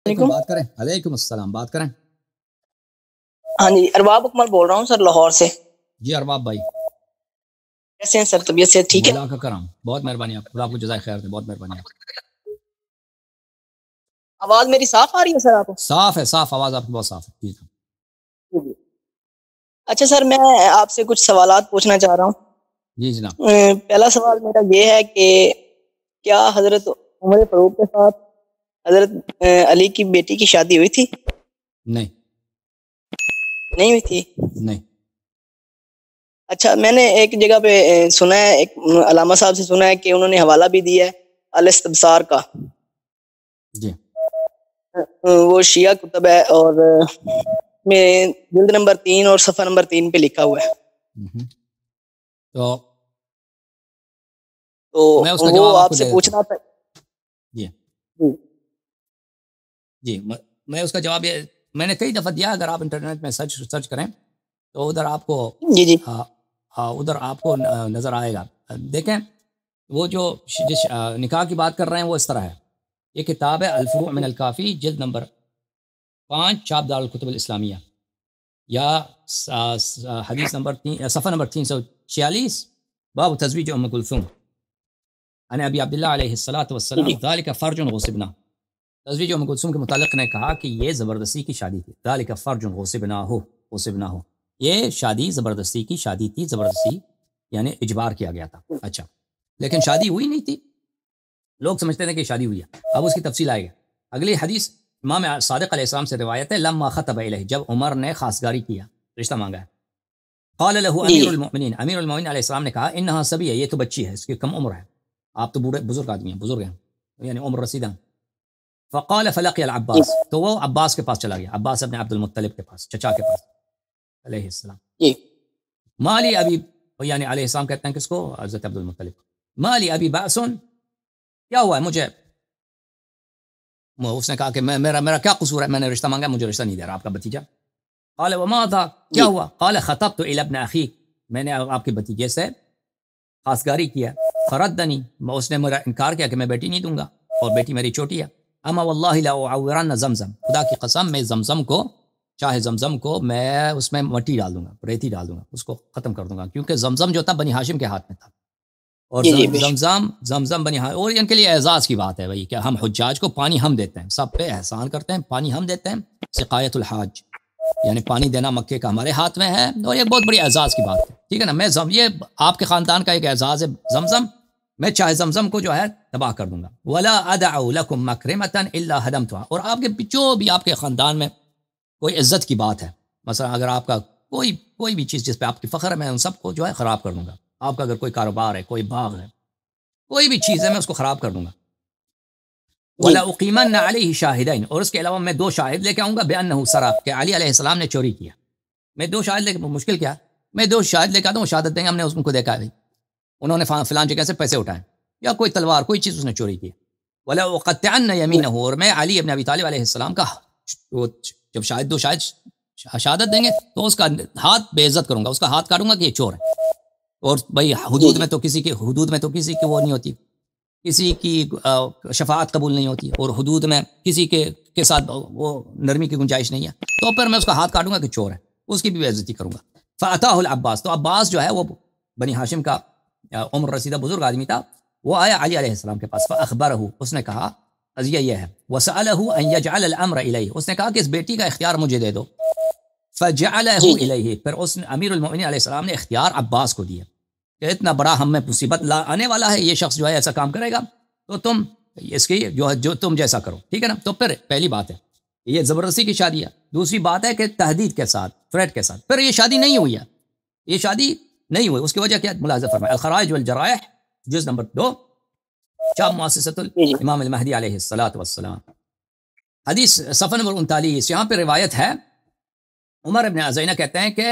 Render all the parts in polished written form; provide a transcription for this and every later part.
علیکم بات کریں. علیکم السلام. بات کریں. ہاں جی، ارباب اکمل بول رہا ہوں سر، لاہور سے. جی ارباب بھائی کیسے ہیں سر؟ طبیعت سے ٹھیک ہے؟ اللہ کا کرم. بہت مہربانی آپ. خدا آپ کو جزائے خیر دے. بہت مہربانی آپ. آواز میری صاف آ رہی ہے سر آپ کو؟ صاف ہے. صاف آواز آپ کی بہت صاف ہے. ٹھیک ہے. جی. اچھا سر، میں آپ سے کچھ سوالات پوچھنا چاہ رہا ہوں. جی جناب. پہلا سوال میرا یہ ہے کہ کیا حضرت عمر فاروق کے ساتھ حضرت علی کی بیٹی کی شادی ہوئی تھی؟ نہیں. نہیں ہوئی تھی؟ نہیں. اچھا، میں نے ایک جگہ پہ سنا ہے، ایک علامہ صاحب سے سنا ہے کہ انہوں نے حوالہ بھی دیا ہے الاستبصار کا. جی. وہ شیعہ کتب ہے اور میں جلد نمبر 3 اور صفحہ نمبر 3 پہ لکھا ہوا ہے. تو میں اس کا وہ جواب آپ کو سے دے دیتا پوچھنا ہوں. تھا. جی جی. میں اس کا جواب یہ میں نے کئی دفعہ دیا. اگر آپ انٹرنیٹ میں سرچ کریں تو ادھر آپ کو جی ادھر آپ کو نظر آئے گا. دیکھیں وہ جو جس نکاح کی بات کر رہے ہیں وہ اس طرح ہے. یہ کتاب ہے الفروع من الکافی، جلد نمبر 5، چھاپ دار الکتب الاسلامیہ، یا حدیث نمبر صفحہ نمبر 346، باب تزویج ام کلثوم عن ابی عبداللہ علیہ الصلوۃ والسلام ذالک فرج غصبنا. تزویج ام کلثوم کے متعلق نے کہا کہ یہ زبردستی کی شادی تھی. ذالک فرج غصبنا ہو، یہ شادی زبردستی کی شادی تھی. زبردستی یعنی اجبار کیا گیا تھا. اچھا، لیکن شادی ہوئی نہیں تھی. لوگ سمجھتے تھے کہ شادی ہوئی ہے. اب اس کی تفصیل آئے گی. اگلی حدیث امام صادق علیہ السلام سے روایت ہے، لما خطب الیہ، جب عمر نے خاصگاری کیا، رشتہ مانگا ہے، قال له امیر المؤمنین، امیر المؤمنین علیہ السلام نے کہا انہا صبیہ، یہ تو بچی ہے، اس کی کم عمر ہے، آپ تو بوڑھے بزرگ آدمی ہیں، بزرگ ہیں یعنی عمر رسیدہ. فقال فلقی العباس، تو وہ عباس کے پاس چلا گیا، عباس ابن عبد المطلب کے پاس، چچا کے پاس علیہ السلام. مالی ابی، یعنی علیہ السلام کہتے ہیں کس کو؟ حضرت عبد المطلب. مالی ابی باسن، کیا ہوا ہے مجھے؟ اس نے کہا کہ میرا کیا قصور ہے؟ میں نے رشتہ مانگا، مجھے رشتہ نہیں دے رہا آپ کا بھتیجا. قال وما تھا، کیا ہوا؟ قال خطبت الى ابن اخی، میں نے آپ کے بھتیجے سے خاصگاری کیا. فردنی، اس نے میرا انکار کیا کہ میں بیٹی نہیں دوں گا، اور بیٹی میری چھوٹی ہے. اما واللہ لا اعورن زمزم، خدا کی قسم میں زمزم کو، چاہے زمزم کو میں اس میں مٹی ڈال دوں گا، ریتی ڈال دوں گا، اس کو ختم کر دوں گا، کیونکہ زمزم جو تھا بنی ہاشم کے ہاتھ میں تھا. اور زمزم بنی ہاشم، اور ان کے لیے اعزاز کی بات ہے بھائی کہ ہم حجاج کو پانی ہم دیتے ہیں، سب پہ احسان کرتے ہیں، پانی ہم دیتے ہیں. سقایت الحاج یعنی پانی دینا مکے کا ہمارے ہاتھ میں ہے، اور ایک بہت بڑی اعزاز کی بات ہے. ٹھیک ہے نا؟ یہ آپ کے خاندان کا ایک اعزاز ہے زمزم. میں چاہے زمزم کو جو ہے تباہ کر دوں گا. ولا ادع لكم مكرمه الا هدمتها، اور آپ کے جو بھی آپ کے خاندان میں کوئی عزت کی بات ہے، مثلا اگر آپ کا کوئی بھی چیز جس پہ آپ کی فخر ہے، میں ان سب کو جو ہے خراب کر دوں گا. آپ کا اگر کوئی کاروبار ہے، کوئی باغ ہے، کوئی بھی چیز ہے، میں اس کو خراب کر دوں گا. ولا اقیمن علیہ شاہدین، اور اس کے علاوہ میں 2 شاہد لے کے آؤں گا، بانہ سرق، کہ علی علیہ السلام نے چوری کیا. میں 2 شاہد لے کے، مشکل کیا، میں 2 شاہد لے کے آتا ہوں، شہادت دیں گے ہم نے اس کو دیکھا ہے، انہوں نے فلان جگہ سے پیسے اٹھائے، یا کوئی تلوار، کوئی چیز اس نے چوری کی. ولا اقطعن یمینہ، اور میں علی ابن ابی طالب علیہ السلام کا، جب شاہد 2 شاہد شہادت دیں گے تو اس کا ہاتھ بے عزت کروں گا، اس کا ہاتھ کاٹوں گا کہ یہ چور ہے. اور بھائی حدود میں تو کسی کی وہ نہیں ہوتی، کسی کی شفاعت قبول نہیں ہوتی، اور حدود میں کسی کے ساتھ وہ نرمی کی گنجائش نہیں ہے. تو پھر میں اس کا ہاتھ کاٹوں گا کہ چور ہے، اس کی بھی بے عزتی کروں گا. فاتاہ العباس، تو عباس جو ہے وہ بنی ہاشم کا عمر رسیدہ بزرگ آدمی تھا، وہ آیا علی علیہ السلام کے پاس. فاخبرہ، اس نے کہا قضیہ یہ ہے. وسألہ ان یجعل الامر الیہ، اس نے کہا کہ اس بیٹی کا اختیار مجھے دے دو. فجعلہ الیہ، پھر اس نے امیر المؤمنین علیہ السلام نے اختیار عباس کو دیا کہ اتنا بڑا ہم میں مصیبت آنے والا ہے، یہ شخص جو ہے ایسا کام کرے گا تو تم اس کی جو تم جیسا کرو. ٹھیک ہے نا؟ تو پھر پہلی بات ہے یہ زبردستی کی شادی ہے. دوسری بات ہے کہ تہدید کے ساتھ، تھریٹ کے ساتھ. پھر یہ شادی نہیں ہوئی ہے، یہ شادی نہیں ہوئی. اس کی وجہ کیا؟ ملاحظہ فرمائے الخرائج والجرائح، جز نمبر 2، چاپ مؤسسۃ الامام المہدی علیہ الصلوۃ والسلام، حدیث صفحہ نمبر 39. یہاں پہ روایت ہے، عمر ابن عزینہ کہتے ہیں کہ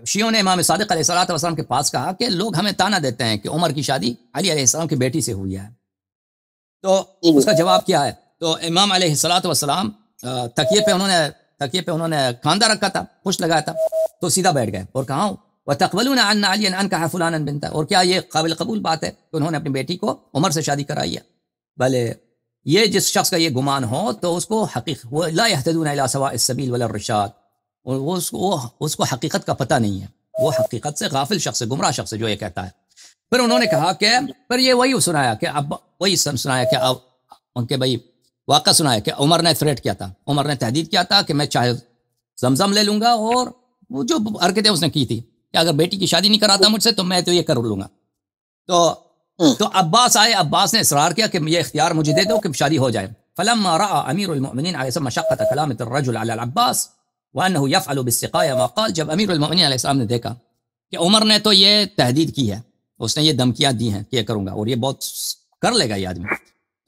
شیعوں نے امام صادق علیہ الصلوۃ والسلام کے پاس کہا کہ لوگ ہمیں تانا دیتے ہیں کہ عمر کی شادی علی علیہ السلام کی بیٹی سے ہوئی ہے، تو اس کا جواب کیا ہے؟ تو امام علیہ الصلوۃ والسلام تکیے پہ انہوں نے کاندھا رکھا تھا، پشت لگایا تھا، تو سیدھا بیٹھ گئے اور کہا وَتَقْبَلُونَ عَنَّ عَلِيًّا أَنْكَحَ فُلَانًا بِنْتَهُ، اور کیا یہ قابل قبول بات ہے کہ انہوں نے اپنی بیٹی کو عمر سے شادی کرائی ہے؟ بھلے یہ جس شخص کا یہ گمان ہو تو اس کو وہ لا يهتدون الى سواء السبيل ولا الرشاد، اس کو حقیقت کا پتہ نہیں ہے، وہ حقیقت سے غافل شخص ہے، گمراہ شخص ہے جو یہ کہتا ہے۔ پھر انہوں نے کہا کہ پھر یہ وہی سنایا کہ اب وہی سنایا کہ اب ان کے بھائی واقعہ سنایا کہ عمر نے تھریٹ کیا تھا، عمر نے تحدید کیا تھا کہ میں چاہے زمزم لے لوں گا، اور وہ جو حرکتیں اس نے کی تھی کہ اگر بیٹی کی شادی نہیں کراتا مجھ سے تو میں تو یہ کر لوں گا۔ تو عباس آئے، عباس نے اصرار کیا کہ یہ اختیار مجھے دے دو کہ شادی ہو جائے۔ فلما راى امیر المؤمنین علیہ السلام مشقۃ کلامۃ الرجل علی العباس وانه يفعل بالسقايه ما قال، جب امیر المؤمنین علیہ السلام نے دیکھا کہ عمر نے تو یہ تحدید کی ہے، اس نے یہ دھمکیاں دی ہیں کہ یہ کروں گا اور یہ بہت کر لے گا یہ آدمی،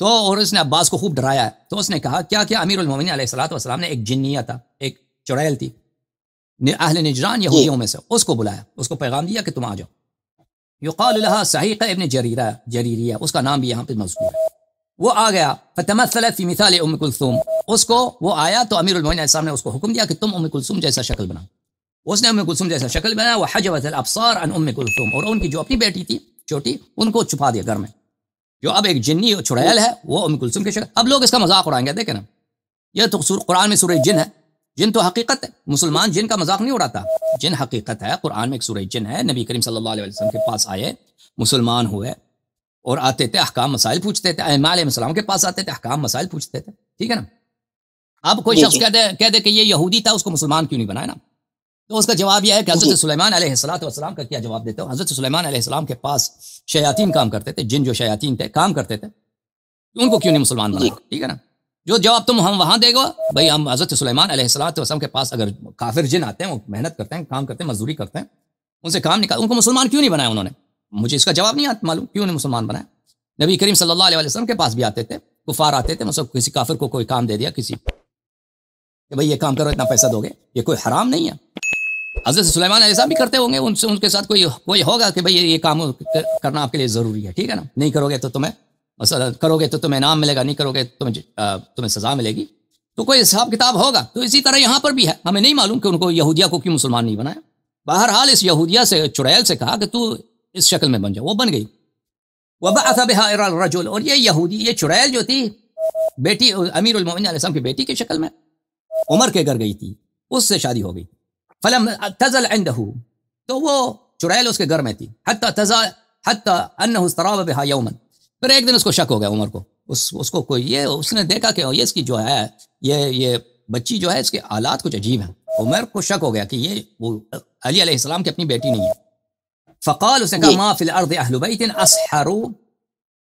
تو اور اس نے عباس کو خوب ڈرایا ہے، تو اس نے کہا کیا امیر المؤمنین علیہ الصلوۃ والسلام نے ایک جنیہ تھا، ایک چڑیل تھی اہل نجران یہودیوں میں سے، اس کو بلایا، اس کو پیغام دیا کہ تم آ جاؤ۔ یقال لها صحیقہ ابن جریریہ، اس کا نام بھی یہاں پہ مذکور ہے۔ وہ آ گیا، فتمثلت فی مثال ام کلثوم، اس کو وہ آیا تو امیر المؤمنین علیہ السلام نے اس کو حکم دیا کہ تم ام کلثوم جیسا شکل بناؤ۔ اس نے ام کلثوم جیسا شکل بنایا، وحجبت الابصار عن ام کلثوم، اور ان کی جو اپنی بیٹی تھی چھوٹی ان کو چھپا دیا گھر میں۔ جو اب ایک جنی چڑیل ہے وہ ام کلثوم کے شکل، اب لوگ اس کا مذاق اڑائیں گے، دیکھیں نا، یہ تو قرآن میں سورہ جن ہے، جن تو حقیقت ہے، مسلمان جن کا مذاق نہیں اڑاتا، جن حقیقت ہے، قرآن میں ایک سورہ جن ہے، نبی کریم صلی اللہ علیہ وسلم کے پاس آئے، مسلمان ہوئے اور آتے تھے، احکام مسائل پوچھتے تھے، ائمہ علیہ السلام کے پاس آتے تھے، احکام مسائل پوچھتے تھے، ٹھیک ہے نا۔ اب کوئی شخص کہہ دے کہ یہ یہودی تھا، اس کو مسلمان کیوں نہیں بنایا نا، تو اس کا جواب یہ ہے کہ حضرت سلیمان علیہ السلام کا کیا جواب دیتے ہو؟ حضرت سلیمان علیہ السلام کے پاس شیاطین کام کرتے تھے، جن جو شیاطین تھے کام کرتے تھے، ان کو کیوں نہیں مسلمان بنایا، ٹھیک ہے نا۔ جو جواب تم ہم وہاں دے گا، بھائی ہم حضرت سلیمان علیہ السلام کے پاس اگر کافر جن آتے ہیں، وہ محنت کرتے ہیں، کام کرتے ہیں، مزدوری کرتے ہیں، ان سے کام نکال، ان کو مسلمان کیوں نہیں بنایا انہوں نے؟ مجھے اس کا جواب نہیں آتا معلوم کیوں نہیں مسلمان بنایا۔ نبی کریم صلی اللہ علیہ وسلم کے پاس بھی آتے تھے، کفار آتے تھے، مثلا کسی کافر کو کوئی کام دے دیا کسی کہ بھئی یہ کام کرو اتنا پیسہ دو گے، یہ کوئی حرام نہیں ہے، حضرت سلیمان علیہ السلام بھی کرتے ہوں گے، ان کے ساتھ کوئی ہوگا کہ بھئی یہ کام کرنا آپ کے لیے ضروری ہے، ٹھیک ہے نا، نہیں کرو گے تو تمہیں مثلا کرو گے تو تمہیں انعام ملے گا، نہیں کرو گے تمہیں سزا ملے گی، تو کوئی حساب کتاب ہوگا۔ تو اسی طرح یہاں پر بھی ہے، ہمیں نہیں معلوم کہ ان کو یہودیہ کو کیوں مسلمان نہیں بنایا۔ بہرحال اس یہودیہ سے چڑیل سے کہا کہ تو اس شکل میں بن جا، وہ بن گئی۔ وبعث بها الى الرجل، اور یہ یہودی، یہ چڑیل جو تھی بیٹی امیر المؤمنین علیہ السلام کی بیٹی کی شکل میں عمر کے گھر گئی تھی، اس سے شادی ہو گئی۔ فلم تزل عنده، تو وہ چڑیل اس کے گھر میں تھی، حتى انه استراب بها يوما، پھر ایک دن اس کو شک ہو گیا عمر کو، اس کو کوئی یہ اس نے دیکھا کہ یہ اس کی جو ہے یہ بچی جو ہے اس کے حالات کچھ عجیب ہیں، عمر کو شک ہو گیا کہ یہ وہ علی علیہ السلام کی اپنی بیٹی نہیں ہے۔ فقال، اس نے کہا ما فی الارض اہل بیت اسحر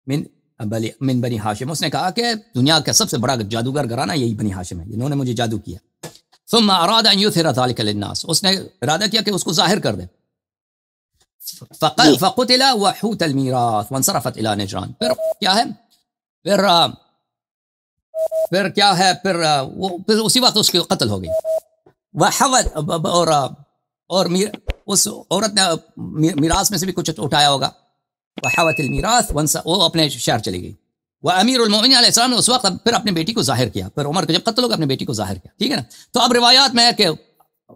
من بنی ہاشم، اس نے کہا کہ دنیا کا سب سے بڑا جادوگر گھرانہ یہی بنی ہاشم ہے، انہوں نے مجھے جادو کیا۔ ثم اراد ان یظہر ذلك للناس، اس نے ارادہ کیا کہ اس کو ظاہر کر دے۔ فقتل وحوت المیراث وانصرفت الى نجران، پھر کیا ہے، پھر اسی وقت اس کی قتل ہو گئی۔ اور اس عورت نے میراث میں سے بھی کچھ اٹھایا ہوگا، وحوت المیراث، وہ اپنے شہر چلی گئی۔ وامیر المؤمنین علیہ السلام نے اس وقت پھر اپنی بیٹی کو ظاہر کیا، پھر عمر کا جب قتل ہوگا اپنی بیٹی کو ظاہر کیا، ٹھیک ہے نا۔ تو اب روایات میں ہے کہ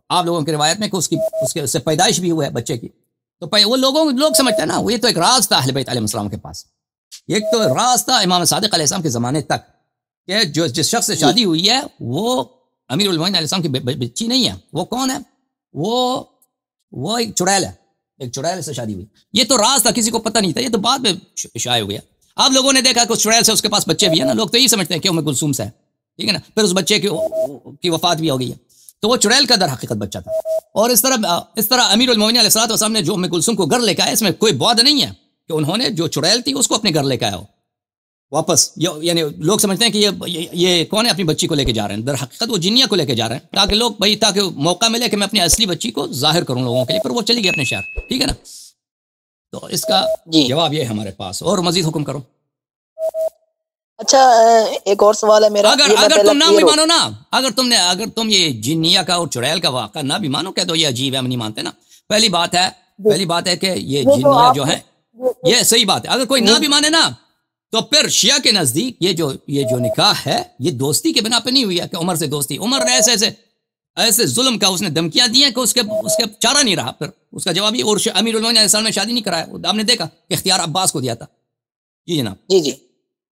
آپ لوگوں کی روایت میں کہ اس سے پیدائش بھی ہوا ہے بچے کی، تو وہ لوگ سمجھتے ہیں نا، وہ یہ تو ایک راز تھا اہل بیت علیہ السلام کے پاس، ایک تو راز تھا امام صادق علیہ السلام کے زمانے تک کہ جس شخص سے شادی ہوئی ہے وہ امیر المؤمنین علیہ السلام کی بچی نہیں ہے، وہ کون ہے، وہ ایک چڑیل ہے، ایک چڑیل سے شادی ہوئی، یہ تو راز تھا، کسی کو پتہ نہیں تھا، یہ تو بعد میں شائع ہو گیا۔ آپ لوگوں نے دیکھا کہ اس چڑیل سے اس کے پاس بچے بھی ہیں نا، لوگ تو یہی سمجھتے ہیں کہ ام کلثوم سے ہے، ٹھیک ہے نا، پھر اس بچے کی وفات بھی ہو گئی ہے، تو وہ چڑیل کا در حقیقت بچہ تھا۔ اور اس طرح امیر المؤمنین علیہ السلام نے جو ام کلثوم کو گھر لے کے آیا، اس میں کوئی بعد نہیں ہے کہ انہوں نے جو چڑیل تھی اس کو اپنے گھر لے کے آیا ہو واپس، یعنی لوگ سمجھتے ہیں کہ یہ کون ہے اپنی بچی کو لے کے جا رہے ہیں، در حقیقت وہ جنیہ کو لے کے جا رہے ہیں، تاکہ لوگ تاکہ موقع ملے کہ میں اپنی اصلی بچی کو ظاہر کروں لوگوں کے لیے، پھر وہ چلی گئی اپنے شہر، ٹھیک ہے نا۔ تو اس کا جواب یہ ہے ہمارے پاس، اور مزید حکم کرو۔ اچھا ایک اور سوال ہے میرا، اگر تم نہ بھی مانو نا، اگر تم یہ جنیہ کا اور چڑیل کا واقعہ نہ بھی مانو، کہہ دو یہ عجیب ہے، ہم نہیں مانتے نا، پہلی بات ہے کہ یہ جنیہ جو ہے یہ صحیح بات ہے۔ اگر کوئی نہ بھی مانے نا، تو پھر شیعہ کے نزدیک یہ جو نکاح ہے یہ دوستی کے بنا پہ نہیں ہوئی ہے کہ عمر سے دوستی، عمر نے ایسے ظلم کا اس نے دھمکیاں دی ہیں کہ اس کے چارہ نہیں رہا، پھر اس کا جواب یہ، اور امیر المؤمنین علیہ السلام نے شادی نہیں کرایا، آپ نے دیکھا اختیار عباس کو دیا تھا۔ جی جناب۔ جی